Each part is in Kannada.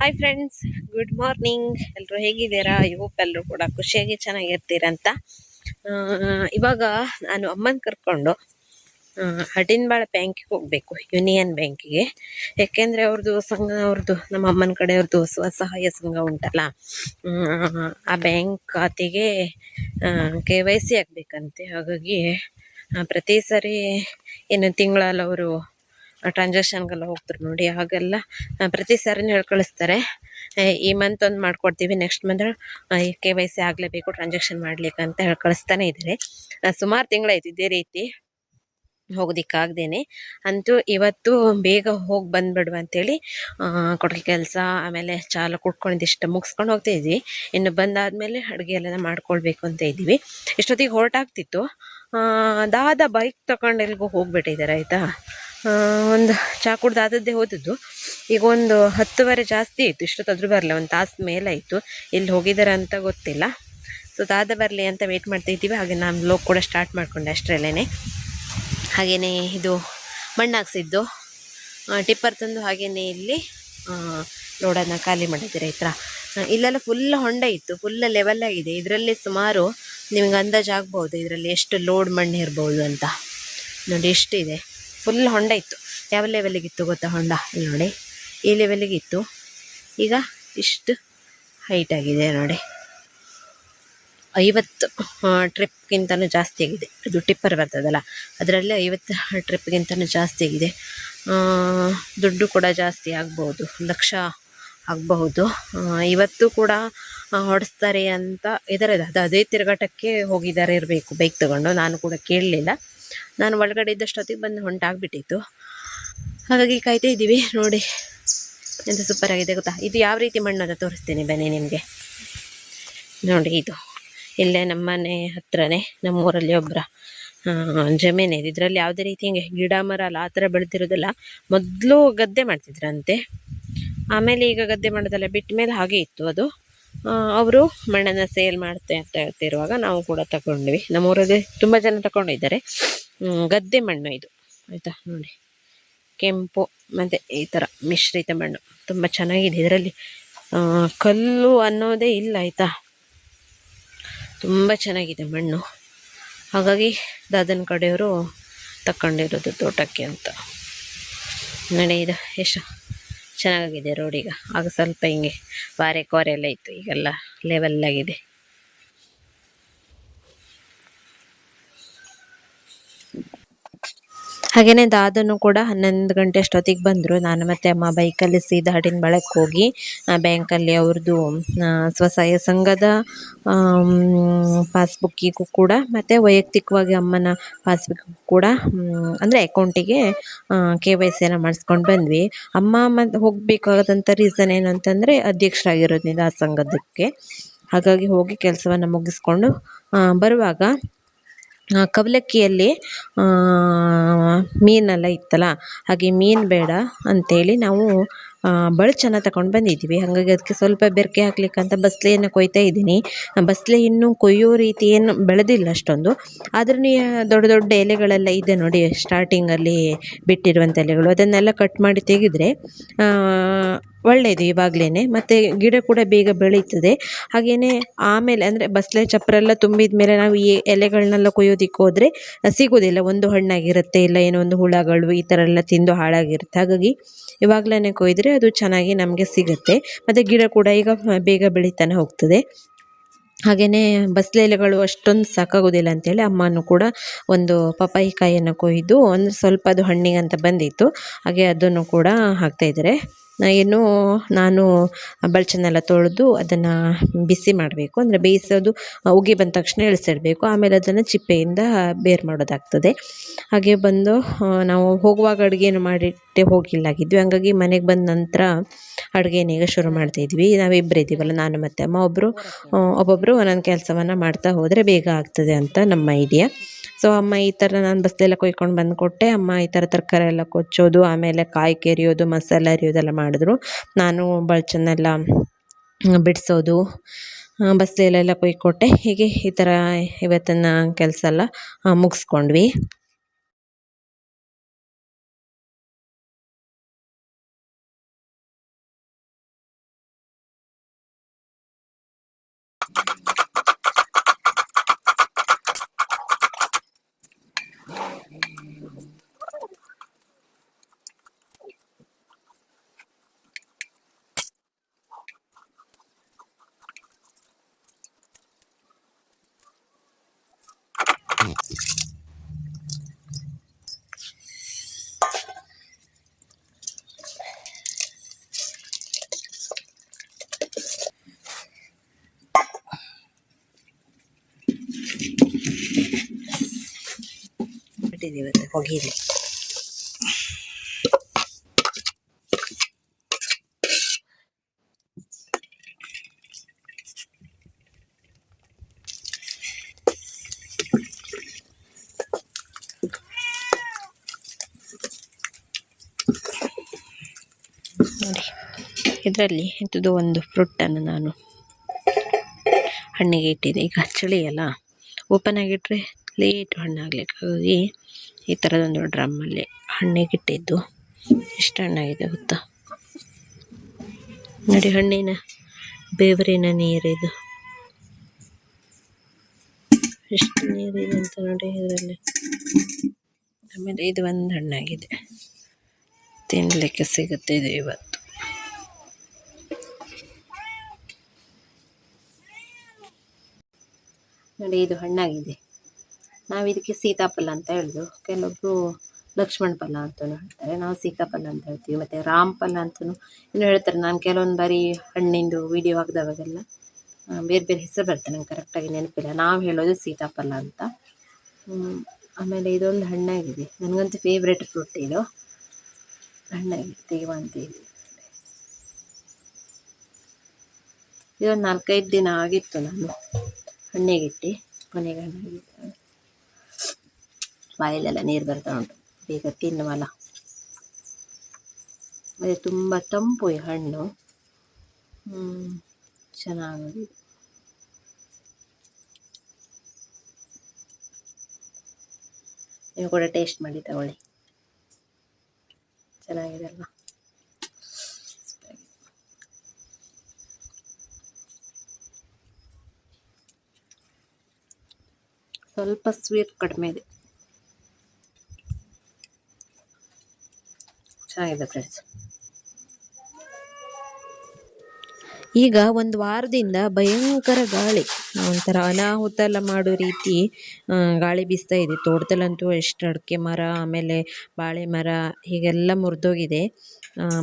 Hi friends, good morning. ಎಲ್ಲರೂ ಹೇಗಿದ್ದೀರಾ? ಹೋಪ್ ಎಲ್ಲರೂ ಕೂಡ ಖುಷಿಯಾಗಿ ಚೆನ್ನಾಗಿರ್ತೀರಂತ. ಇವಾಗ ನಾನು ಅಮ್ಮನ ಕರ್ಕೊಂಡು ಹಡಿನ್ಬಾಳ ಬ್ಯಾಂಕಿಗೆ ಹೋಗಬೇಕು, ಯೂನಿಯನ್ ಬ್ಯಾಂಕಿಗೆ. ಯಾಕೆಂದರೆ ಅವ್ರದ್ದು ನಮ್ಮ ಅಮ್ಮನ ಕಡೆಯವ್ರದ್ದು ಸ್ವಸಹಾಯ ಸಂಘ ಉಂಟಲ್ಲ, ಆ ಬ್ಯಾಂಕ್ ಖಾತೆಗೆ KYC ಆಗಬೇಕಂತೆ. ಹಾಗಾಗಿ ಪ್ರತಿ ಸರಿ ಏನು ತಿಂಗಳಲ್ಲಿ ಅವರು ಟ್ರಾನ್ಸಾಕ್ಷನ್ಗೆಲ್ಲ ಹೋಗ್ತಾರೆ ನೋಡಿ, ಹಾಗೆಲ್ಲ ಪ್ರತಿ ಸಾರಿನೂ ಹೇಳಿ ಕಳಿಸ್ತಾರೆ, ಈ ಮಂತ್ ಒಂದು ಮಾಡ್ಕೊಡ್ತೀವಿ, ನೆಕ್ಸ್ಟ್ ಮಂತ್ KYC ಆಗಲೇಬೇಕು ಟ್ರಾನ್ಸಾಕ್ಷನ್ ಮಾಡ್ಲಿಕ್ಕೆ ಅಂತ ಹೇಳಿ ಕಳಿಸ್ತಾನೆ ಇದ್ದಾರೆ. ಸುಮಾರು ತಿಂಗಳಾಯ್ತು ಇದೇ ರೀತಿ ಹೋಗೋದಿಕ್ಕಾಗ್ದೇನೆ. ಅಂತೂ ಇವತ್ತು ಬೇಗ ಹೋಗಿ ಬಂದ್ಬಿಡುವ ಅಂತೇಳಿ ಕೊಟ್ಟಿಗೆ ಕೆಲಸ ಆಮೇಲೆ ಚಾಲ ಕುಟ್ಕೊಂಡಿಷ್ಟು ಮುಗಿಸ್ಕೊಂಡು ಹೋಗ್ತಾ ಇದ್ವಿ. ಇನ್ನು ಬಂದಾದ್ಮೇಲೆ ಅಡುಗೆ ಎಲ್ಲ ಮಾಡ್ಕೊಳ್ಬೇಕು ಅಂತ ಇದ್ವಿ. ಇಷ್ಟೊತ್ತಿಗೆ ಹೊರಟಾಗ್ತಿತ್ತು. ದಾದ ಬೈಕ್ ತಗೊಂಡು ಎಲ್ಲಿಗೂ ಹೋಗ್ಬಿಟ್ಟಿದ್ದಾರೆ ಆಯಿತಾ. ಒಂದು ಚಾ ಕುಡ್ದು ಆದದ್ದೇ ಹೋದದ್ದು. ಈಗ ಒಂದು 10:15 ಜಾಸ್ತಿ ಆಯಿತು, ಇಷ್ಟೊತ್ತಾದ್ರೂ ಬರಲ್ಲ, ಒಂದು ತಾಸು ಮೇಲಾಯಿತು. ಎಲ್ಲಿ ಹೋಗಿದ್ದಾರೆ ಅಂತ ಗೊತ್ತಿಲ್ಲ. ಸೊ ದಾದ ಬರಲಿ ಅಂತ ವೆಯ್ಟ್ ಮಾಡ್ತಾ ಇದ್ದೀವಿ. ಹಾಗೆ ನಾನು ಲೋಕ್ ಕೂಡ ಸ್ಟಾರ್ಟ್ ಮಾಡಿಕೊಂಡೆ ಅಷ್ಟರಲ್ಲೇ. ಹಾಗೆಯೇ ಇದು ಮಣ್ಣು ಹಾಕ್ಸಿದ್ದು ಟಿಪ್ಪರ್ ತಂದು ಹಾಗೆಯೇ ಇಲ್ಲಿ ರೋಡನ್ನು ಖಾಲಿ ಮಾಡಿದ್ದೀರಿ ಆಯ್ತಾ. ಇಲ್ಲೆಲ್ಲ ಫುಲ್ ಹೊಂಡ ಇತ್ತು, ಫುಲ್ ಲೆವೆಲ್ ಆಗಿದೆ. ಇದರಲ್ಲಿ ಸುಮಾರು ನಿಮ್ಗೆ ಅಂದಾಜು ಆಗ್ಬೋದು ಇದರಲ್ಲಿ ಎಷ್ಟು ಲೋಡ್ ಮಣ್ಣು ಇರ್ಬೋದು ಅಂತ. ನೋಡಿ ಎಷ್ಟಿದೆ, ಫುಲ್ ಹೊಂಡ ಇತ್ತು. ಯಾವ ಲೆವೆಲಿಗಿತ್ತು ಗೊತ್ತಾ ಹೊಂಡ? ನೋಡಿ ಈ ಲೆವೆಲಿಗಿತ್ತು, ಈಗ ಇಷ್ಟು ಹೈಟ್ ಆಗಿದೆ ನೋಡಿ. 50 ಟ್ರಿಪ್ಗಿಂತನೂ ಜಾಸ್ತಿ ಆಗಿದೆ. ಅದು ಟಿಪ್ಪರ್ ಬರ್ತದಲ್ಲ, ಅದರಲ್ಲಿ 50 ಟ್ರಿಪ್ಗಿಂತನೂ ಜಾಸ್ತಿ ಆಗಿದೆ. ದುಡ್ಡು ಕೂಡ ಜಾಸ್ತಿ ಆಗ್ಬೋದು, ಲಕ್ಷ ಆಗಬಹುದು. ಇವತ್ತು ಕೂಡ ಹೊಡೆಸ್ತಾರೆ ಅಂತ ಇದರದು ಅದೇ ತಿರುಗಾಟಕ್ಕೆ ಹೋಗಿದ್ದಾರೆ ಇರಬೇಕು ಬೈಕ್ ತಗೊಂಡು. ನಾನು ಕೂಡ ಕೇಳಲಿಲ್ಲ, ನಾನು ಒಳಗಡೆ ಇದ್ದಷ್ಟೊತ್ತಿಗೆ ಬಂದು ಹೊಂಟಾಗ್ಬಿಟ್ಟಿತ್ತು. ಹಾಗಾಗಿ ಕಾಯ್ತಾ ಇದ್ದೀವಿ. ನೋಡಿ ಎಂತ ಸೂಪರ್ ಆಗಿದೆ ಗೊತ್ತಾ. ಇದು ಯಾವ ರೀತಿ ಮಣ್ಣು ಅಂತ ತೋರಿಸ್ತೀನಿ ಬನ್ನಿ ನಿಮಗೆ. ನೋಡಿ ಇದು ಇಲ್ಲೇ ನಮ್ಮನೆ ಹತ್ರನೇ ನಮ್ಮೂರಲ್ಲಿ ಒಬ್ಬರ ಜಮೀನಿದೆ. ಇದರಲ್ಲಿ ಯಾವುದೇ ರೀತಿ ಹಿಂಗೆ ಗಿಡ ಮರ ಅಲ್ಲ ಆ ಥರ ಬೆಳೆದಿರೋದಿಲ್ಲ. ಮೊದಲು ಗದ್ದೆ ಮಾಡ್ತಿದ್ರಂತೆ, ಆಮೇಲೆ ಈಗ ಗದ್ದೆ ಮಾಡೋದೆಲ್ಲ ಬಿಟ್ಟ ಮೇಲೆ ಹಾಗೆ ಇತ್ತು ಅದು. ಅವರು ಮಣ್ಣನ್ನು ಸೇಲ್ ಮಾಡ್ತೆ ಅಂತ ಹೇಳ್ತಿರುವಾಗ ನಾವು ಕೂಡ ತಗೊಂಡ್ವಿ. ನಮ್ಮೂರಲ್ಲಿ ತುಂಬ ಜನ ತಗೊಂಡಿದ್ದಾರೆ. ಗದ್ದೆ ಮಣ್ಣು ಇದು ಆಯಿತಾ. ನೋಡಿ ಕೆಂಪು ಮತ್ತು ಈ ಥರ ಮಿಶ್ರಿತ ಮಣ್ಣು ತುಂಬ ಚೆನ್ನಾಗಿದೆ. ಇದರಲ್ಲಿ ಕಲ್ಲು ಅನ್ನೋದೇ ಇಲ್ಲ ಆಯಿತಾ, ತುಂಬ ಚೆನ್ನಾಗಿದೆ ಮಣ್ಣು. ಹಾಗಾಗಿ ದಾದನ ಕಡೆಯವರು ತಗೊಂಡಿರೋದು ತೋಟಕ್ಕೆ ಅಂತ. ನೋಡಿ ಇದು ಎಷ್ಟು ಚೆನ್ನಾಗಿದೆ ರೋಡೀಗ. ಆಗ ಸ್ವಲ್ಪ ಹಿಂಗೆ ಬಾರೆ ಕೋರೆ ಎಲ್ಲ ಇತ್ತು, ಈಗೆಲ್ಲ ಲೆವೆಲ್ಲಾಗಿದೆ. ಹಾಗೆಯೇ ದಾದನು ಕೂಡ 11 ಗಂಟೆ ಅಷ್ಟೊತ್ತಿಗೆ ಬಂದರು. ನಾನು ಮತ್ತು ಅಮ್ಮ ಬೈಕಲ್ಲಿ ಸೀದಾ ಹಡಿನ್ಬಾಳಕ್ಕೆ ಹೋಗಿ ಬ್ಯಾಂಕಲ್ಲಿ ಅವ್ರದ್ದು ಸ್ವಸಹಾಯ ಸಂಘದ ಪಾಸ್ಬುಕ್ಕಿಗೂ ಕೂಡ ಮತ್ತು ವೈಯಕ್ತಿಕವಾಗಿ ಅಮ್ಮನ ಪಾಸ್ಬುಕ್ಕಿಗೂ ಕೂಡ ಅಂದರೆ ಅಕೌಂಟಿಗೆ KYCಯನ್ನು ಮಾಡಿಸ್ಕೊಂಡು ಬಂದ್ವಿ. ಅಮ್ಮ ಹೋಗಬೇಕಾದಂಥ ರೀಸನ್ ಏನು ಅಂತಂದರೆ ಅಧ್ಯಕ್ಷರಾಗಿರೋದ್ರಿಂದ ಆ ಸಂಘದಕ್ಕೆ. ಹಾಗಾಗಿ ಹೋಗಿ ಕೆಲಸವನ್ನು ಮುಗಿಸ್ಕೊಂಡು ಬರುವಾಗ ಕವಲಕ್ಕಿಯಲ್ಲಿ ಮೀನೆಲ್ಲ ಇತ್ತಲ್ಲ, ಹಾಗೆ ಮೀನು ಬೇಡ ಅಂಥೇಳಿ ನಾವು ಬಳ್ಚನ್ನು ತಗೊಂಡು ಬಂದಿದ್ವಿ. ಹಾಗಾಗಿ ಅದಕ್ಕೆ ಸ್ವಲ್ಪ ಬೆರಕೆ ಹಾಕ್ಲಿಕ್ಕಂತ ಬಸ್ಲೆಯನ್ನು ಕೊಯ್ತಾ ಇದ್ದೀನಿ. ಬಸ್ಲೆ ಇನ್ನೂ ಕೊಯ್ಯೋ ರೀತಿ ಏನು ಬೆಳೆದಿಲ್ಲ ಅಷ್ಟೊಂದು, ಆದ್ರೂ ದೊಡ್ಡ ದೊಡ್ಡ ಎಲೆಗಳೆಲ್ಲ ಇದೆ ನೋಡಿ ಸ್ಟಾರ್ಟಿಂಗಲ್ಲಿ ಬಿಟ್ಟಿರುವಂಥ ಎಲೆಗಳು, ಅದನ್ನೆಲ್ಲ ಕಟ್ ಮಾಡಿ ತೆಗೆದ್ರೆ ಒಳ್ಳೆಯದು ಇವಾಗಲೇ. ಮತ್ತು ಗಿಡ ಕೂಡ ಬೇಗ ಬೆಳೀತದೆ. ಹಾಗೆಯೇ ಆಮೇಲೆ ಅಂದರೆ ಬಸ್ಲೆ ಚಪ್ಪರ ಎಲ್ಲ ತುಂಬಿದ ಮೇಲೆ ನಾವು ಈ ಎಲೆಗಳನ್ನೆಲ್ಲ ಕೊಯ್ಯೋದಿಕ್ಕೆ ಹೋದರೆ ಸಿಗೋದಿಲ್ಲ. ಒಂದು ಹಣ್ಣಾಗಿರುತ್ತೆ, ಇಲ್ಲ ಏನೋ ಒಂದು ಹುಳಗಳು ಈ ಥರ ಎಲ್ಲ ತಿಂದು ಹಾಳಾಗಿರುತ್ತೆ. ಹಾಗಾಗಿ ಇವಾಗಲೇ ಕೊಯ್ದರೆ ಅದು ಚೆನ್ನಾಗಿ ನಮಗೆ ಸಿಗುತ್ತೆ. ಮತ್ತು ಗಿಡ ಕೂಡ ಈಗ ಬೇಗ ಬೆಳೀತಾನೆ ಹೋಗ್ತದೆ. ಹಾಗೆಯೇ ಬಸ್ಲೆ ಎಲೆಗಳು ಅಷ್ಟೊಂದು ಸಾಕಾಗೋದಿಲ್ಲ ಅಂಥೇಳಿ ಅಮ್ಮನೂ ಕೂಡ ಒಂದು ಪಪ್ಪಾಯಿ ಕಾಯಿಯನ್ನು ಕೊಯ್ದು ಒಂದು ಸ್ವಲ್ಪ ಅದು ಹಣ್ಣಿಗಂತ ಬಂದಿತ್ತು, ಹಾಗೆ ಅದನ್ನು ಕೂಡ ಹಾಕ್ತಾಯಿದ್ದಾರೆ. ಇನ್ನು ನಾನು ಬಳ್ಚನ್ನೆಲ್ಲ ತೊಳೆದು ಅದನ್ನು ಬಿಸಿ ಮಾಡಬೇಕು, ಅಂದರೆ ಬೇಯಿಸೋದು ಉಗಿ ಬಂದ ತಕ್ಷಣ ಇಳಿಸಿಡಬೇಕು, ಆಮೇಲೆ ಅದನ್ನು ಚಿಪ್ಪೆಯಿಂದ ಬೇರೆ ಮಾಡೋದಾಗ್ತದೆ. ಹಾಗೆ ಬಂದು ನಾವು ಹೋಗುವಾಗ ಅಡುಗೆಯನ್ನು ಮಾಡಿಟ್ಟೆ ಹೋಗಿಲ್ಲಾಗಿದ್ವಿ. ಹಂಗಾಗಿ ಮನೆಗೆ ಬಂದ ನಂತರ ಅಡುಗೆನ ಈಗ ಶುರು ಮಾಡ್ತಾಯಿದ್ವಿ. ನಾವಿಬ್ಬರು ಇದ್ದೀವಲ್ಲ, ನಾನು ಮತ್ತು ಅಮ್ಮ, ಒಬ್ಬೊಬ್ಬರು ಒಂದೊಂದು ಕೆಲಸವನ್ನು ಮಾಡ್ತಾ ಹೋದರೆ ಬೇಗ ಆಗ್ತದೆ ಅಂತ ನಮ್ಮ ಐಡಿಯಾ. ಸೊ ಅಮ್ಮ ಈ ಥರ ನಾನು ಬಸ್ಲೆಲ್ಲ ಕೊಯ್ಕೊಂಡು ಬಂದು ಕೊಟ್ಟೆ, ಅಮ್ಮ ಈ ಥರ ತರಕಾರಿ ಎಲ್ಲ ಕೊಚ್ಚೋದು, ಆಮೇಲೆ ಕಾಯಿ ಕೆರಿಯೋದು, ಮಸಾಲೆ ಅರಿಯೋದೆಲ್ಲ ಮಾಡಿದ್ರು. ನಾನು ಬಳ್ಚನ್ನೆಲ್ಲ ಬಿಡಿಸೋದು, ಬಸ್ಲೆಲ್ಲ ಕೊಯ್ಕೊಟ್ಟೆ. ಹೀಗೆ ಈ ಥರ ಇವತ್ತಿನ ಕೆಲಸ ಎಲ್ಲ ಮುಗಿಸ್ಕೊಂಡ್ವಿ. ಬಿಟ್ಟಿದ್ದೀವಿ ಇವತ್ತು ಹೊಗೆಯಲ್ಲಿ. ನೋಡಿ ಇದರಲ್ಲಿ ಇಂಥದ್ದು ಒಂದು ಫ್ರೂಟನ್ನು ನಾನು ಹಣ್ಣಿಗೆ ಇಟ್ಟಿದ್ದೆ. ಈಗ ಚಳಿ ಅಲ್ಲ, ಓಪನ್ ಆಗಿಟ್ಟರೆ ಲೇಟ್ ಹಣ್ಣಾಗ್ಲಿಕ್ಕೆ, ಹಾಗಾಗಿ ಈ ಥರದೊಂದು ಡ್ರಮ್ಮಲ್ಲಿ ಹಣ್ಣಿಗೆ ಇಟ್ಟಿದ್ದು. ಎಷ್ಟು ಹಣ್ಣಾಗಿದೆ ಗೊತ್ತಾ ನೋಡಿ, ಹಣ್ಣಿನ ಬೇವರಿನ ನೀರಿದು ಎಷ್ಟು ನೀರಿದೆ ಅಂತ ನೋಡಿ ಇದರಲ್ಲಿ. ಆಮೇಲೆ ಇದು ಒಂದು ಹಣ್ಣಾಗಿದೆ, ತಿನ್ನಲಿಕ್ಕೆ ಸಿಗುತ್ತೆ ಇದು ಇವತ್ತು. ನೋಡಿ ಇದು ಹಣ್ಣಾಗಿದೆ. ನಾವು ಇದಕ್ಕೆ ಸೀತಾಫಲ ಅಂತ ಹೇಳೋದು, ಕೆಲವೊಬ್ರು ಲಕ್ಷ್ಮಣ ಫಲ ಅಂತಲೂ ಹೇಳ್ತಾರೆ, ನಾವು ಸೀತಾಫಲ ಅಂತ ಹೇಳ್ತೀವಿ. ಮತ್ತು ರಾಮಫಲ ಅಂತಲೂ ಇನ್ನು ಹೇಳ್ತಾರೆ. ನಾನು ಕೆಲವೊಂದು ಬಾರಿ ಹಣ್ಣಿಂದು ವಿಡಿಯೋ ಹಾಕಿದವಾಗೆಲ್ಲ ಬೇರೆ ಬೇರೆ ಹೆಸರು ಬರ್ತದೆ, ನಂಗೆ ಕರೆಕ್ಟಾಗಿ ನೆನಪಿಲ್ಲ. ನಾವು ಹೇಳೋದು ಸೀತಾಫಲ ಅಂತ. ಆಮೇಲೆ ಇದೊಂದು ಹಣ್ಣಾಗಿದೆ, ನನಗಂತೂ ಫೇವ್ರೆಟ್ ಫ್ರೂಟ್ ಇದು. ಹಣ್ಣಾಗಿದೆ, ತೇವಂತೀವಿ. ಇದೊಂದು 4-5 ದಿನ ಆಗಿತ್ತು ನಾನು ಹಣ್ಣಿಗಿಟ್ಟು, ಕೊನೆಗೆ ಹಣ್ಣಾಗಿತ್ತು. ಬಾಯಲ್ಲೆಲ್ಲ ನೀರು ಬರ್ತಾ ಉಂಟು, ಬೇಗ ತಿನ್ನುವಲ್ಲ. ಮತ್ತು ತುಂಬ ತಂಪು ಈ ಹಣ್ಣು, ಚೆನ್ನಾಗಿದೆ. ನೀವು ಕೂಡ ಟೇಸ್ಟ್ ಮಾಡಿ ತಗೊಳ್ಳಿ, ಚೆನ್ನಾಗಿದೆ ಅಲ್ವಾ. ಸ್ವಲ್ಪ ಸ್ವೀಟ್ ಕಡಿಮೆ ಇದೆ, ಚೆನ್ನಾಗಿದೆ ಫ್ರೆಂಡ್ಸ್. ಈಗ ಒಂದು ವಾರದಿಂದ ಭಯಂಕರ ಗಾಳಿ, ಒಂಥರ ಅನಾಹುತ ಎಲ್ಲ ಮಾಡೋ ರೀತಿ ಗಾಳಿ ಬೀಸ್ತಾ ಇದೆ. ತೋಟದಲ್ಲಂತೂ ಎಷ್ಟು ಅಡಿಕೆ ಮರ, ಆಮೇಲೆ ಬಾಳೆ ಮರ ಹೀಗೆಲ್ಲ ಮುರಿದೋಗಿದೆ.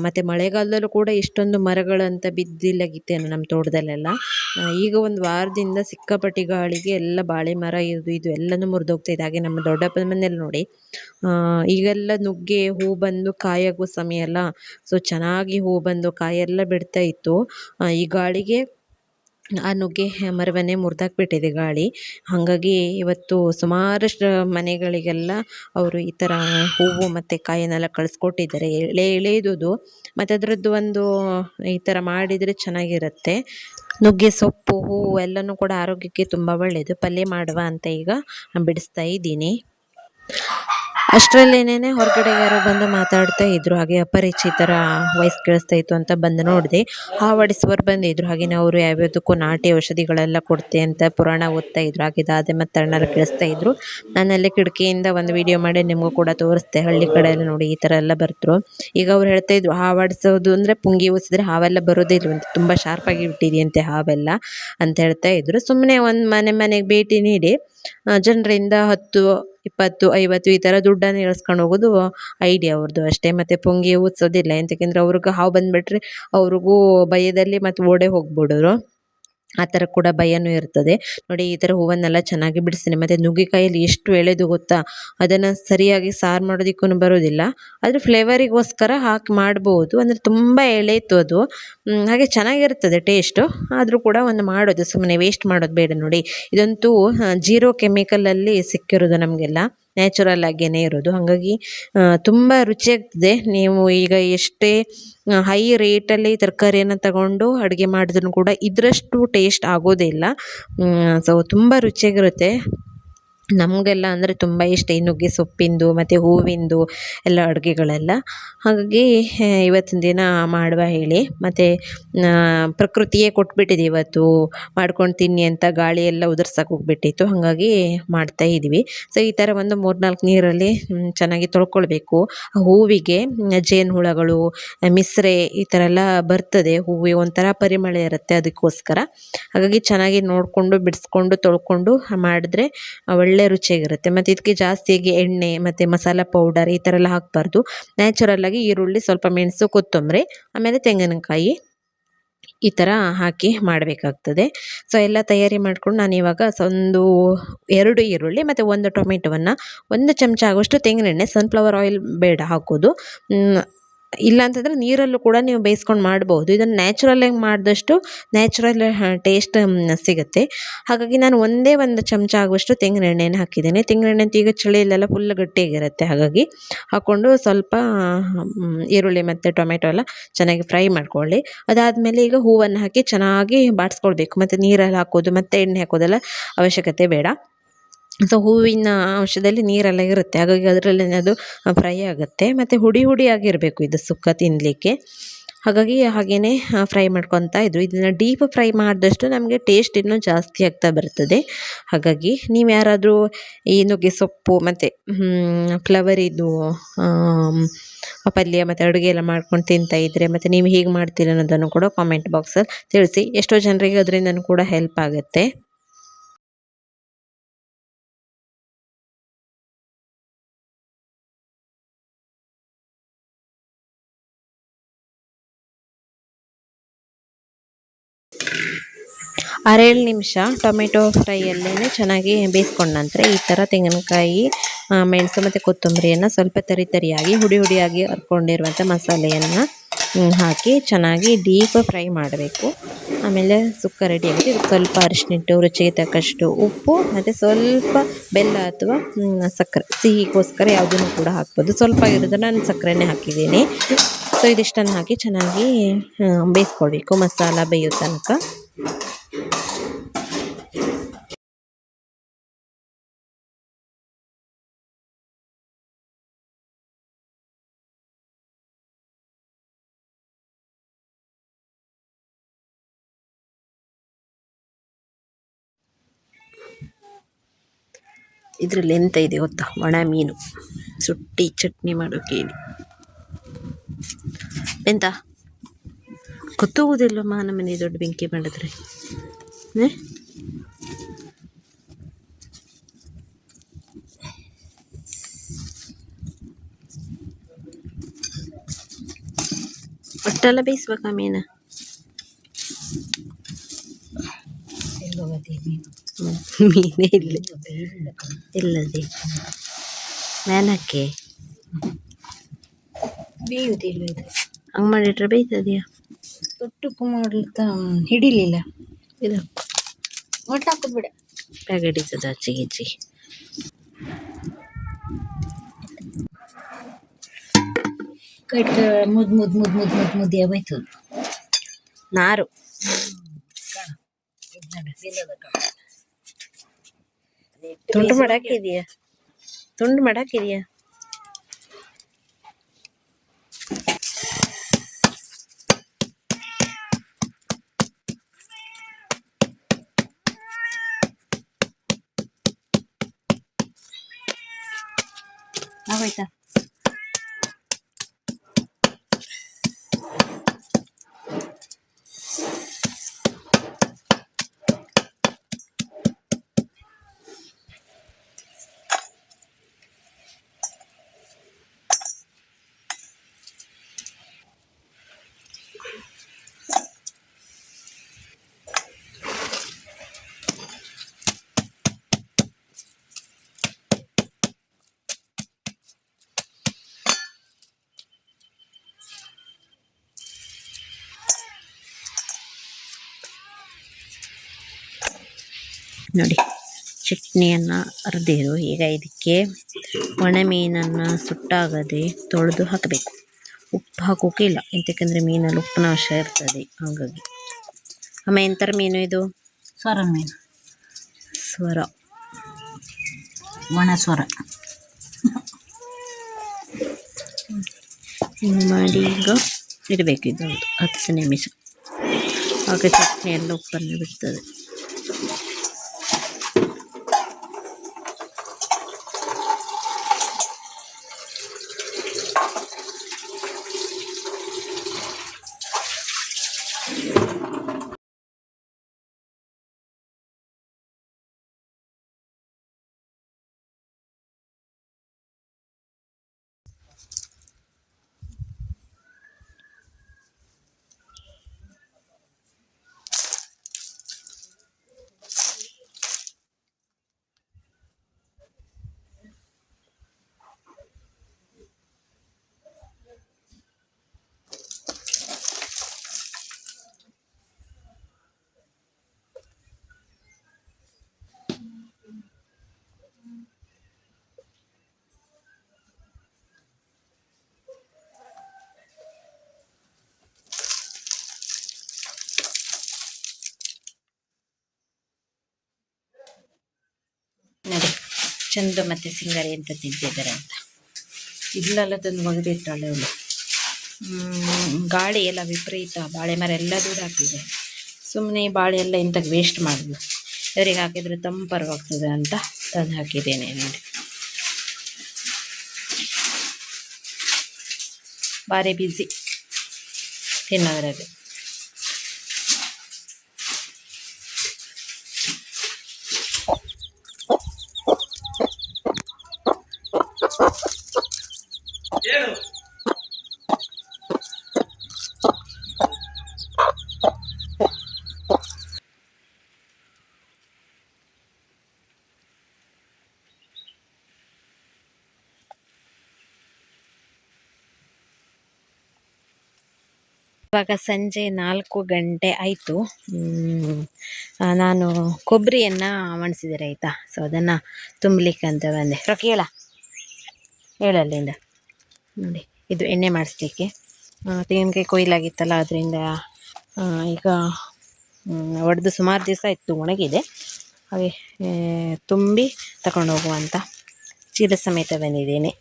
ಮತ್ತು ಮಳೆಗಾಲದಲ್ಲೂ ಕೂಡ ಇಷ್ಟೊಂದು ಮರಗಳಂತ ಬಿದ್ದಿಲ್ಲಗಿತ್ತೇನು ನಮ್ಮ ತೋಟದಲ್ಲೆಲ್ಲ. ಈಗ ಒಂದು ವಾರದಿಂದ ಸಿಕ್ಕಾಪಟ್ಟಿ ಗಾಳಿಗೆ ಎಲ್ಲ ಬಾಳೆ ಮರ ಇದು ಎಲ್ಲನೂ ಮುರಿದೋಗ್ತಾ ಇದೆ. ಹಾಗೆ ನಮ್ಮ ದೊಡ್ಡಪ್ಪನ ಮನೇಲಿ ನೋಡಿ, ಈಗೆಲ್ಲ ನುಗ್ಗೆ ಹೂ ಬಂದು ಕಾಯಾಗೋ ಸಮಯ ಅಲ್ಲ, ಸೊ ಚೆನ್ನಾಗಿ ಹೂ ಬಂದು ಕಾಯೆಲ್ಲ ಬಿಡ್ತಾ ಇತ್ತು. ಈ ಗಾಳಿಗೆ ಆ ನುಗ್ಗೆ ಮರವನ್ನೇ ಮುರಿದಾಕ್ಬಿಟ್ಟಿದೆ ಗಾಳಿ. ಹಾಗಾಗಿ ಇವತ್ತು ಸುಮಾರಷ್ಟು ಮನೆಗಳಿಗೆಲ್ಲ ಅವರು ಈ ಥರ ಹೂವು ಮತ್ತು ಕಾಯನ್ನೆಲ್ಲ ಕಳಿಸ್ಕೊಟ್ಟಿದ್ದಾರೆ, ಎಳೆದು. ಮತ್ತು ಅದರದ್ದು ಒಂದು ಈ ಥರ ಮಾಡಿದರೆ ಚೆನ್ನಾಗಿರುತ್ತೆ. ನುಗ್ಗೆ ಸೊಪ್ಪು, ಹೂವು ಎಲ್ಲನೂ ಕೂಡ ಆರೋಗ್ಯಕ್ಕೆ ತುಂಬ ಒಳ್ಳೆಯದು. ಪಲ್ಯ ಮಾಡುವ ಅಂತ ಈಗ ಬಿಡಿಸ್ತಾ ಇದ್ದೀನಿ. ಅಷ್ಟರಲ್ಲೇನೇ ಹೊರಗಡೆ ಯಾರೋ ಬಂದು ಮಾತಾಡ್ತಾ ಇದ್ರು, ಹಾಗೆ ಅಪರಿಚಿತರ ವಾಯ್ಸ್ ಕೇಳಿಸ್ತಾ ಇತ್ತು ಅಂತ ಬಂದು ನೋಡಿದೆ. ಹಾವಡಿಸುವರು ಬಂದಿದ್ರು, ಹಾಗೆಯೇ ಅವರು ಯಾವ್ಯಾವುದಕ್ಕೂ ನಾಟಿ ಔಷಧಿಗಳೆಲ್ಲ ಕೊಡ್ತೆ ಅಂತ ಪುರಾಣ ಓದ್ತಾ ಇದ್ರು. ಹಾಗೆ ದಾದೆ ಮತ್ತು ಅಣ್ಣರು ಕೇಳಿಸ್ತಾ ಇದ್ರು. ನಾನೆಲ್ಲ ಕಿಟಕಿಯಿಂದ ಒಂದು ವಿಡಿಯೋ ಮಾಡಿ ನಿಮಗೂ ಕೂಡ ತೋರಿಸ್ದೆ. ಹಳ್ಳಿ ಕಡೆ ಎಲ್ಲ ನೋಡಿ ಈ ಥರ ಎಲ್ಲ ಬರ್ತರು. ಈಗ ಅವ್ರು ಹೇಳ್ತಾ ಇದ್ರು, ಹಾವಡಿಸೋದು ಅಂದರೆ ಪುಂಗಿ ಊಸಿದ್ರೆ ಹಾವೆಲ್ಲ ಬರೋದೇ ಇಲ್ವಂತೆ, ತುಂಬ ಶಾರ್ಪಾಗಿ ಬಿಟ್ಟಿದೆಯಂತೆ ಹಾವೆಲ್ಲ ಅಂತ ಹೇಳ್ತಾ ಇದ್ರು. ಸುಮ್ಮನೆ ಒಂದು ಮನೆಗೆ ಭೇಟಿ ನೀಡಿ ಜನರಿಂದ 10, 20, 50 ಈ ಥರ ದುಡ್ಡನ್ನು ಇಳಿಸ್ಕೊಂಡು ಹೋಗೋದು ಐಡಿಯಾ ಅವ್ರದ್ದು ಅಷ್ಟೇ. ಮತ್ತು ಪುಂಗಿ ಊದಿಸೋದಿಲ್ಲ, ಎಂತಕ್ಕೆಂದ್ರೆ ಅವ್ರಿಗೆ ಹಾವು ಬಂದುಬಿಟ್ರೆ ಅವ್ರಿಗೂ ಭಯದಲ್ಲಿ ಮತ್ತು ಓಡೇ ಹೋಗ್ಬಿಡೋರು, ಆ ಥರ ಕೂಡ ಭಯನೂ ಇರ್ತದೆ. ನೋಡಿ ಈ ಥರ ಹೂವನ್ನೆಲ್ಲ ಚೆನ್ನಾಗಿ ಬಿಡಿಸ್ತೀನಿ. ಮತ್ತು ನುಗ್ಗೆಕಾಯಲ್ಲಿ ಎಷ್ಟು ಎಳೆದು ಗೊತ್ತಾ, ಅದನ್ನು ಸರಿಯಾಗಿ ಸಾರು ಮಾಡೋದಕ್ಕೂ ಬರೋದಿಲ್ಲ, ಆದರೆ ಫ್ಲೇವರಿಗೋಸ್ಕರ ಹಾಕಿ ಮಾಡ್ಬೋದು. ಅಂದರೆ ತುಂಬ ಎಳೆಯಿತು ಅದು, ಹಾಗೆ ಚೆನ್ನಾಗಿರ್ತದೆ ಟೇಸ್ಟು. ಆದರೂ ಕೂಡ ಒಂದು ಮಾಡೋದು, ಸುಮ್ಮನೆ ವೇಸ್ಟ್ ಮಾಡೋದು ಬೇಡ. ನೋಡಿ ಇದಂತೂ 0 ಕೆಮಿಕಲಲ್ಲಿ ಸಿಕ್ಕಿರೋದು, ನಮಗೆಲ್ಲ ನ್ಯಾಚುರಲ್ ಆಗೇ ಇರೋದು. ಹಾಗಾಗಿ ತುಂಬ ರುಚಿಯಾಗ್ತದೆ. ನೀವು ಈಗ ಎಷ್ಟೇ ಹೈ ರೇಟಲ್ಲಿ ತರಕಾರಿಯನ್ನು ತಗೊಂಡು ಅಡುಗೆ ಮಾಡಿದ್ರು ಕೂಡ ಇದರಷ್ಟು ಟೇಸ್ಟ್ ಆಗೋದೇ ಇಲ್ಲ. ಸೊ ತುಂಬ ರುಚಿಯಾಗಿರುತ್ತೆ. ನಮಗೆಲ್ಲ ಅಂದರೆ ತುಂಬ ಇಷ್ಟ ಈ ನುಗ್ಗೆ ಸೊಪ್ಪಿಂದು ಮತ್ತು ಹೂವಿಂದು ಎಲ್ಲ ಅಡುಗೆಗಳೆಲ್ಲ. ಹಾಗಾಗಿ ಇವತ್ತಿನ ದಿನ ಮಾಡುವ ಹೇಳಿ, ಮತ್ತು ಪ್ರಕೃತಿಯೇ ಕೊಟ್ಬಿಟ್ಟಿದೆ ಇವತ್ತು ಮಾಡ್ಕೊಂಡು ತಿನ್ನಿ ಅಂತ. ಗಾಳಿ ಎಲ್ಲ ಉದುರ್ಸಕ್ಕೆ ಹೋಗ್ಬಿಟ್ಟಿತ್ತು, ಹಾಗಾಗಿ ಮಾಡ್ತಾಯಿದ್ವಿ. ಸೊ ಈ ಥರ ಒಂದು 3-4 ನೀರಲ್ಲಿ ಚೆನ್ನಾಗಿ ತೊಳ್ಕೊಳ್ಬೇಕು. ಹೂವಿಗೆ ಜೇನು ಹುಳಗಳು, ಮಿಸ್ರೆ ಈ ಥರ ಎಲ್ಲ ಬರ್ತದೆ. ಹೂವಿಗೆ ಒಂಥರ ಪರಿಮಳ ಇರುತ್ತೆ, ಅದಕ್ಕೋಸ್ಕರ. ಹಾಗಾಗಿ ಚೆನ್ನಾಗಿ ನೋಡಿಕೊಂಡು ಬಿಡಿಸ್ಕೊಂಡು ತೊಳ್ಕೊಂಡು ಮಾಡಿದ್ರೆ ಒಳ್ಳೆ ಒಳ್ಳೆ ರುಚಿಯಾಗಿರುತ್ತೆ. ಮತ್ತು ಇದಕ್ಕೆ ಜಾಸ್ತಿಯಾಗಿ ಎಣ್ಣೆ ಮತ್ತು ಮಸಾಲ ಪೌಡರ್ ಈ ಥರ ಎಲ್ಲ ಹಾಕಬಾರ್ದು. ನ್ಯಾಚುರಲ್ಲಾಗಿ ಈರುಳ್ಳಿ, ಸ್ವಲ್ಪ ಮೆಣಸು, ಕೊತ್ತಂಬರಿ, ಆಮೇಲೆ ತೆಂಗಿನಕಾಯಿ ಈ ಥರ ಹಾಕಿ ಮಾಡಬೇಕಾಗ್ತದೆ. ಸೊ ಎಲ್ಲ ತಯಾರಿ ಮಾಡ್ಕೊಂಡು ನಾನಿವಾಗ ಒಂದು 2 ಈರುಳ್ಳಿ ಮತ್ತು 1 ಟೊಮೆಟೊವನ್ನು 1 ಚಮಚ ಆಗುವಷ್ಟು ತೆಂಗಿನೆಣ್ಣೆ, ಸನ್ಫ್ಲವರ್ ಆಯಿಲ್ ಬೇಡ ಹಾಕೋದು. ಇಲ್ಲಾಂತಂದರೆ ನೀರಲ್ಲೂ ಕೂಡ ನೀವು ಬೇಯಿಸ್ಕೊಂಡು ಮಾಡ್ಬೋದು. ಇದನ್ನು ನ್ಯಾಚುರಲ್ಲಾಗಿ ಮಾಡಿದಷ್ಟು ನ್ಯಾಚುರಲ್ ಟೇಸ್ಟ್ ಸಿಗುತ್ತೆ. ಹಾಗಾಗಿ ನಾನು ಒಂದೇ 1 ಚಮಚ ಆಗುವಷ್ಟು ತೆಂಗಿನೆಣ್ಣೆಯನ್ನು ಹಾಕಿದ್ದೇನೆ. ತೆಂಗಿನೆಣ್ಣೆ ಅಂತ ಈಗ ಚಳಿಯಲ್ಲೆಲ್ಲ ಫುಲ್ ಗಟ್ಟಿಯಾಗಿರುತ್ತೆ. ಹಾಗಾಗಿ ಹಾಕ್ಕೊಂಡು ಸ್ವಲ್ಪ ಈರುಳ್ಳಿ ಮತ್ತು ಟೊಮೆಟೊ ಎಲ್ಲ ಚೆನ್ನಾಗಿ ಫ್ರೈ ಮಾಡ್ಕೊಳ್ಳಿ. ಅದಾದಮೇಲೆ ಈಗ ಹೂವನ್ನು ಹಾಕಿ ಚೆನ್ನಾಗಿ ಬಾಡಿಸ್ಕೊಳ್ಬೇಕು. ಮತ್ತು ನೀರಲ್ಲಿ ಹಾಕೋದು ಮತ್ತು ಎಣ್ಣೆ ಹಾಕೋದೆಲ್ಲ ಅವಶ್ಯಕತೆ ಬೇಡ. ಸೊ ಹೂವಿನ ಅಂಶದಲ್ಲಿ ನೀರೆಲ್ಲ ಇರುತ್ತೆ, ಹಾಗಾಗಿ ಅದರಲ್ಲೇ ಅದು ಫ್ರೈ ಆಗುತ್ತೆ. ಮತ್ತು ಹುಡಿ ಹುಡಿಯಾಗಿರಬೇಕು ಇದು ಸುಕ್ಕ ತಿನ್ನಲಿಕ್ಕೆ. ಹಾಗಾಗಿ ಹಾಗೇ ಫ್ರೈ ಮಾಡ್ಕೊತಾ ಇದ್ರು. ಇದನ್ನು ಡೀಪ್ ಫ್ರೈ ಮಾಡಿದಷ್ಟು ನಮಗೆ ಟೇಸ್ಟ್ ಇನ್ನೂ ಜಾಸ್ತಿ ಆಗ್ತಾ ಬರ್ತದೆ. ಹಾಗಾಗಿ ನೀವು ಯಾರಾದರೂ ಈ ನುಗ್ಗೆ ಸೊಪ್ಪು ಮತ್ತು ಫ್ಲವರಿದು ಪಲ್ಯ ಮತ್ತು ಅಡುಗೆ ಎಲ್ಲ ಮಾಡ್ಕೊಂಡು ತಿಂತಾ ಇದ್ದರೆ ಮತ್ತು ನೀವು ಹೇಗೆ ಮಾಡ್ತೀರಿ ಅನ್ನೋದನ್ನು ಕೂಡ ಕಾಮೆಂಟ್ ಬಾಕ್ಸಲ್ಲಿ ತಿಳಿಸಿ. ಎಷ್ಟೋ ಜನರಿಗೆ ಅದರಿಂದನೂ ಕೂಡ ಹೆಲ್ಪ್ ಆಗುತ್ತೆ. ಆರೇಳು ನಿಮಿಷ ಟೊಮೆಟೊ ಫ್ರೈಯಲ್ಲೇ ಚೆನ್ನಾಗಿ ಬೇಯಿಸ್ಕೊಂಡ ನಂತರ ಈ ಥರ ತೆಂಗಿನಕಾಯಿ, ಮೆಣಸು ಮತ್ತು ಕೊತ್ತಂಬರಿಯನ್ನು ಸ್ವಲ್ಪ ತರಿಯಾಗಿ ಹುಡಿ ಹುಡಿಯಾಗಿ ಹರ್ಕೊಂಡಿರುವಂಥ ಮಸಾಲೆಯನ್ನು ಹಾಕಿ ಚೆನ್ನಾಗಿ ಡೀಪ್ ಫ್ರೈ ಮಾಡಬೇಕು. ಆಮೇಲೆ ಸುಕ್ಕ ರೆಡಿ ಆಗುತ್ತೆ. ಇದಕ್ಕೆ ಸ್ವಲ್ಪ ಅರಿಶಿನಿಟ್ಟು, ರುಚಿಗೆ ತಕ್ಕಷ್ಟು ಉಪ್ಪು ಮತ್ತು ಸ್ವಲ್ಪ ಬೆಲ್ಲ ಅಥವಾ ಸಕ್ಕರೆ, ಸಿಹಿಗೋಸ್ಕರ ಯಾವುದನ್ನು ಕೂಡ ಹಾಕ್ಬೋದು. ಸ್ವಲ್ಪ ಇರೋದನ್ನು ನಾನು ಸಕ್ಕರೆನೇ ಹಾಕಿದ್ದೀನಿ. ಸೊ ಇದಿಷ್ಟನ್ನು ಹಾಕಿ ಚೆನ್ನಾಗಿ ಬೇಯಿಸ್ಕೊಳ್ಬೇಕು ಮಸಾಲ ಬೇಯೋ ತನಕ. ಇದರಲ್ಲಿ ಎಂತ ಇದೆ ಗೊತ್ತಾ, ಒಣ ಮೀನು ಸುಟ್ಟಿ ಚಟ್ನಿ ಮಾಡೋಕೆ ಹೇಳಿ. ಎಂತ ಗೊತ್ತೋಗುವುದಿಲ್ಲ ಮಾನ ಮನೆ ದೊಡ್ಡ ಬೆಂಕಿ ಮಾಡಿದ್ರೆ. ಒಟ್ಟೆಲ್ಲ ಬೇಯಿಸ್ಬೇಕಾ ಮೀನು? ಮೀನೇ ಇಲ್ಲ ಇಲ್ಲದೆ ಮ್ಯಾನಕ್ಕೆ ಬೇಯುವುದಿಲ್ಲ. ಇದು ಹಂಗೆ ಮಾಡಿಟ್ರೆ ಬೇಯ್ತದೆಯಾ? ತೊಟ್ಟುಕು ಮಾಡ್ಲಿಕ್ಕೆ ಹಿಡಿಲಿಲ್ಲ. ಇದು ಒಟ್ಟು ಹಾಕೋದು ಬಿಡ, ಬ್ಯಾಗ್ ಹಿಡಿತದ ಆಚೆಗೆ ಈಚೆಗೆ. ಕಟ್ ಮುದ್ದೆ ಬೈತದ ನಾರು. ತುಂಡು ಮಾಡಾಕಿದೀಯಾ? ತುಂಡು ಮಾಡಾಕಿದೀಯಾ? ಆಗೋಯ್ತಾ? ನೋಡಿ ಚಟ್ನಿಯನ್ನು ಅರ್ದಿರು. ಈಗ ಇದಕ್ಕೆ ಒಣ ಮೀನನ್ನು ಸುಟ್ಟಾಗದೆ ತೊಳೆದು ಹಾಕಬೇಕು. ಉಪ್ಪು ಹಾಕೋಕೆ ಇಲ್ಲ, ಎಂತಕ್ಕಂದರೆ ಮೀನಲ್ಲಿ ಉಪ್ಪಿನ ಅಂಶ ಇರ್ತದೆ. ಹಾಗಾಗಿ ಅಮ್ಮ ಎಂಥರ ಮೀನು ಇದು? ಸ್ವರ ಮೀನು. ಸ್ವರ, ಒಣ ಸ್ವರ ಮಾಡಿ ಈಗ ಇಡಬೇಕು. ಇದು 10 ನಿಮಿಷ, ಆಗ ಚಟ್ನಿ ಎಲ್ಲ ಉಪ್ಪನ್ನು ಬಿಡ್ತದೆ. ನೋಡಿ ಚಂದು ಮತ್ತು ಸಿಂಗಾರಿ ಅಂತ ತಿಂತಿದ್ದಾರೆ ಅಂತ. ಇಲ್ಲೆಲ್ಲ ತಂದು ಒಗೆದಿಟ್ಟಾಳೆ ಅವಳು. ಗಾಳಿ ಎಲ್ಲ ವಿಪರೀತ, ಬಾಳೆ ಮರ ಎಲ್ಲ ದೂರ ಹಾಕಿದೆ. ಸುಮ್ಮನೆ ಬಾಳೆ ಎಲ್ಲ ಇಂಥದ್ದು ವೇಸ್ಟ್ ಮಾಡೋದು, ಇವರಿಗೆ ಹಾಕಿದರೆ ತಂಪರವಾಗ್ತದೆ ಅಂತ ತಂದು ಹಾಕಿದ್ದೇನೆ ನೋಡಿ. ಭಾರಿ ಬ್ಯುಸಿ ತಿನ್ನೋದ್ರಲ್ಲಿ. ಇವಾಗ ಸಂಜೆ 4 ಗಂಟೆ ಆಯಿತು. ನಾನು ಕೊಬ್ಬರಿಯನ್ನು ಒಣಸಿದರೆ ಆಯಿತಾ, ಸೊ ಅದನ್ನು ತುಂಬಲಿಕ್ಕೆ ಅಂತ ಬಂದೆ. ಕೇಳ ಹೇಳಲ್ಲಿಂದ ನೋಡಿ, ಇದು ಎಣ್ಣೆ ಮಾಡಿಸ್ಲಿಕ್ಕೆ. ತೆಂಗಿನಕಾಯಿ ಕೊಯ್ಲಾಗಿತ್ತಲ್ಲ, ಅದರಿಂದ ಈಗ ಒಡೆದು ಸುಮಾರು ದಿವಸ ಇತ್ತು, ಒಣಗಿದೆ. ಹಾಗೆ ತುಂಬಿ ತಗೊಂಡು ಹೋಗುವಂಥ ಚೀಲ ಸಮೇತ ಬಂದಿದ್ದೇನೆ.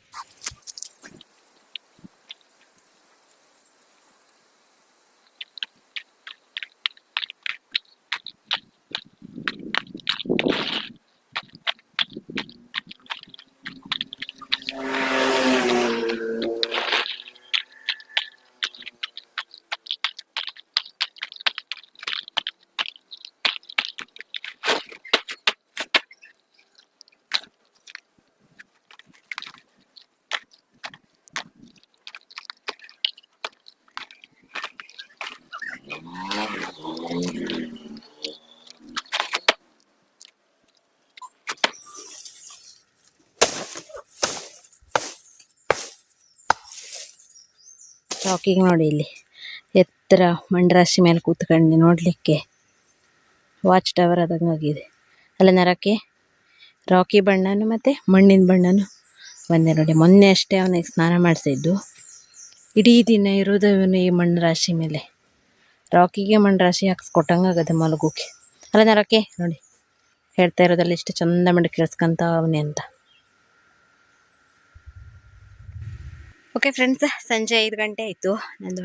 ರಾಕಿಗೆ ನೋಡಿ, ಇಲ್ಲಿ ಎತ್ತರ ಮಂಡರಾಶಿ ಮೇಲೆ ಕೂತ್ಕೊಂಡು ನೋಡಲಿಕ್ಕೆ ವಾಚ್ ಟವರ್ ಆದಂಗಾಗಿದೆ ಅಲ್ಲ ನರಕ್ಕೆ. ರಾಕಿ ಬಣ್ಣನು ಮತ್ತು ಮಣ್ಣಿನ ಬಣ್ಣನು ಬಂದೆ ನೋಡಿ. ಮೊನ್ನೆ ಅಷ್ಟೇ ಅವನಿಗೆ ಸ್ನಾನ ಮಾಡಿಸಿದ್ದು. ಇಡೀ ದಿನ ಇರೋದವನು ಈ ಮಣ್ಣು ರಾಶಿ ಮೇಲೆ. ರಾಕಿಗೆ ಮಣ್ಣು ರಾಶಿ ಹಾಕ್ಸ್ಕೊಟ್ಟಂಗಾಗದೆ ಮಲಗೋಕೆ ಅಲ್ಲ ನರಕ್ಕೆ. ನೋಡಿ ಹೇಳ್ತಾ ಇರೋದ್ರಲ್ಲಿ ಇಷ್ಟು ಚಂದ ಮಾಡಿ ಕೇಳಿಸ್ಕೊಂತ ಅವನೇ ಅಂತ. ಓಕೆ ಫ್ರೆಂಡ್ಸ್, ಸಂಜೆ 5 ಗಂಟೆ ಆಯಿತು. ನಂದು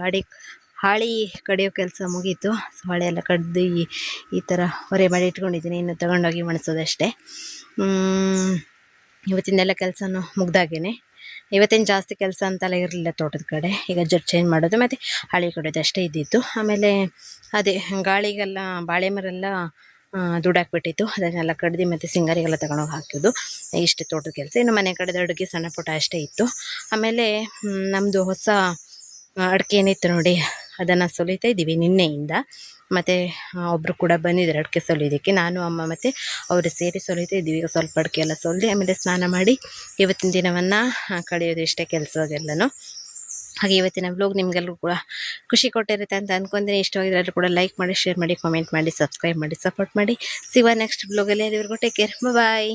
ಹಾಳಿ ಕಡಿಯೋ ಕೆಲಸ ಮುಗೀತು. ಸೊ ಹಾಳೆ ಎಲ್ಲ ಕಡ್ದು ಈ ಥರ ಹೊರೆ ಮಾಡಿ ಇಟ್ಕೊಂಡಿದ್ದೀನಿ, ಇನ್ನು ತಗೊಂಡೋಗಿ ಒಣಸೋದಷ್ಟೇ. ಇವತ್ತಿಂದೆಲ್ಲ ಕೆಲಸನೂ ಮುಗ್ದಾಗೇ. ಇವತ್ತೇನು ಜಾಸ್ತಿ ಕೆಲಸ ಅಂತೆಲ್ಲ ಇರಲಿಲ್ಲ ತೋಟದ ಕಡೆ. ಈಗ ಜಡ್ ಚೇಂಜ್ ಮಾಡೋದು ಮತ್ತು ಹಾಳಿ ಕಡಿಯೋದು ಅಷ್ಟೇ ಇದ್ದಿತ್ತು. ಆಮೇಲೆ ಅದೇ ಗಾಳಿಗೆಲ್ಲ ಬಾಳೆ ಮರೆಲ್ಲ ದುಡ್ಡಾಕ್ಬಿಟ್ಟಿತ್ತು, ಅದನ್ನೆಲ್ಲ ಕಡ್ದು ಮತ್ತು ಸಿಂಗಾರಿಗೆಲ್ಲ ತಗೊಂಡೋಗಿ ಹಾಕೋದು ಇಷ್ಟು ತೋಟದ ಕೆಲಸ. ಇನ್ನು ಮನೆ ಕಡೆದ ಅಡುಗೆ ಸಣ್ಣ ಪುಟ್ಟ ಅಷ್ಟೇ ಇತ್ತು. ಆಮೇಲೆ ನಮ್ಮದು ಹೊಸ ಅಡಿಕೆ ಏನಿತ್ತು ನೋಡಿ, ಅದನ್ನು ಸುಲಿತಾ ಇದ್ದೀವಿ ನಿನ್ನೆಯಿಂದ. ಮತ್ತು ಒಬ್ಬರು ಕೂಡ ಬಂದಿದ್ದಾರೆ ಅಡಿಕೆ ಸುಲಿಯೋದಕ್ಕೆ. ನಾನು ಅಮ್ಮ ಮತ್ತು ಅವರು ಸೇರಿ ಸುಲಿತಾ ಇದ್ದೀವಿ. ಈಗ ಸ್ವಲ್ಪ ಅಡಿಕೆ ಎಲ್ಲ ಸುಲಿದು ಆಮೇಲೆ ಸ್ನಾನ ಮಾಡಿ ಇವತ್ತಿನ ದಿನವನ್ನು ಕಳೆಯೋದು ಇಷ್ಟೇ ಕೆಲಸದೆಲ್ಲನೂ. ಹಾಗೆ ಇವತ್ತಿನ ವ್ಲಾಗ್ ನಿಮಗೆಲ್ಲರೂ ಕೂಡ ಖುಷಿ ಕೊಟ್ಟಿರುತ್ತೆ ಅಂತ ಅಂದ್ಕೊಂಡ್ರೆ, ಇಷ್ಟವಾಗಿದ್ರೂ ಕೂಡ ಲೈಕ್ ಮಾಡಿ, ಶೇರ್ ಮಾಡಿ, ಕಾಮೆಂಟ್ ಮಾಡಿ, ಸಬ್ಸ್ಕ್ರೈಬ್ ಮಾಡಿ, ಸಪೋರ್ಟ್ ಮಾಡಿ. ಸಿಗುವ ನೆಕ್ಸ್ಟ್ ವ್ಲಾಗಲ್ಲಿ. ಅಲ್ಲಿವರೆಗೂ ಟೇಕ್ ಕೇರ್, ಬಾಯ್.